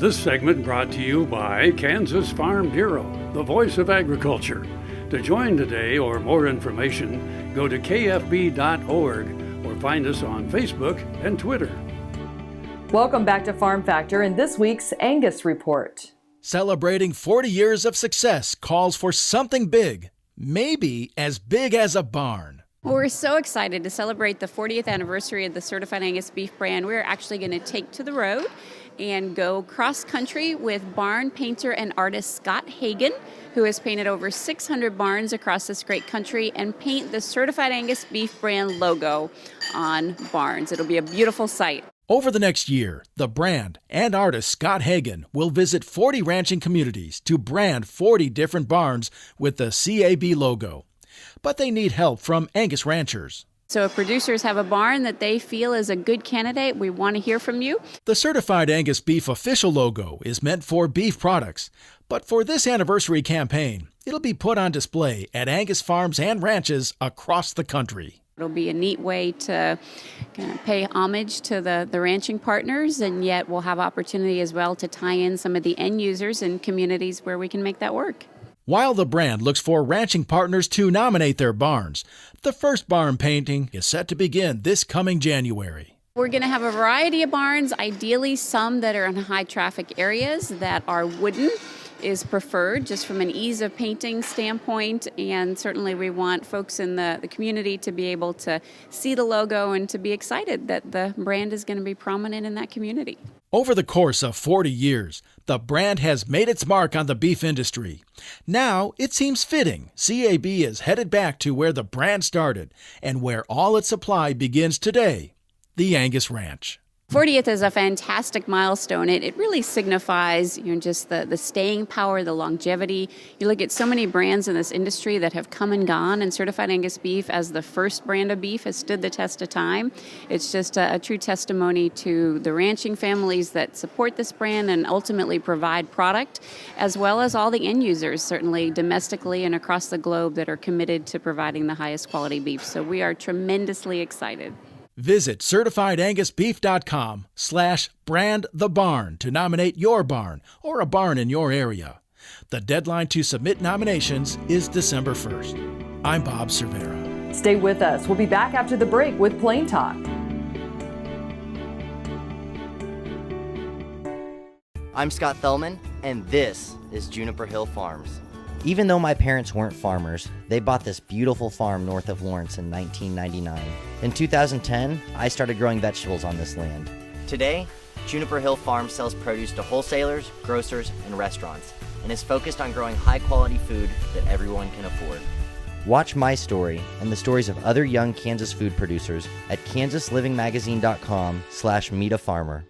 This segment brought to you by Kansas Farm Bureau, the voice of agriculture. To join today or more information, go to kfb.org or find us on Facebook and Twitter. Welcome back to Farm Factor and this week's Angus Report. Celebrating 40 years of success calls for something big, maybe as big as a barn. Well, we're so excited to celebrate the 40th anniversary of the Certified Angus Beef brand. We're actually going to take to the road and go cross-country with barn painter and artist Scott Hagan, who has painted over 600 barns across this great country, and paint the Certified Angus Beef brand logo on barns. It'll be a beautiful sight. Over the next year, the brand and artist Scott Hagan will visit 40 ranching communities to brand 40 different barns with the CAB logo. But they need help from Angus ranchers. So if producers have a barn that they feel is a good candidate, we want to hear from you. The Certified Angus Beef official logo is meant for beef products, but for this anniversary campaign, it'll be put on display at Angus farms and ranches across the country. It'll be a neat way to kind of pay homage to the ranching partners, and yet we'll have opportunity as well to tie in some of the end users and communities where we can make that work. While the brand looks for ranching partners to nominate their barns, the first barn painting is set to begin this coming January. We're going to have a variety of barns, ideally some that are in high traffic areas that are wooden is preferred just from an ease of painting standpoint, and certainly we want folks in the community to be able to see the logo and to be excited that the brand is going to be prominent in that community. Over the course of 40 years, the brand has made its mark on the beef industry. Now, it seems fitting CAB is headed back to where the brand started and where all its supply begins today, the Angus Ranch. 40th is a fantastic milestone. It really signifies just the staying power, the longevity. You look at so many brands in this industry that have come and gone, and Certified Angus Beef as the first brand of beef has stood the test of time. It's just a true testimony to the ranching families that support this brand and ultimately provide product, as well as all the end users, certainly domestically and across the globe, that are committed to providing the highest quality beef. So we are tremendously excited. Visit certifiedangusbeef.com/brandthebarn to nominate your barn or a barn in your area. The deadline to submit nominations is December 1st. I'm Bob Cervera. Stay with us. We'll be back after the break with Plain Talk. I'm Scott Thellman, and this is Juniper Hill Farms. Even though my parents weren't farmers, they bought this beautiful farm north of Lawrence in 1999. In 2010, I started growing vegetables on this land. Today, Juniper Hill Farms sells produce to wholesalers, grocers, and restaurants, and is focused on growing high-quality food that everyone can afford. Watch my story and the stories of other young Kansas food producers at kansaslivingmagazine.com/meetafarmer.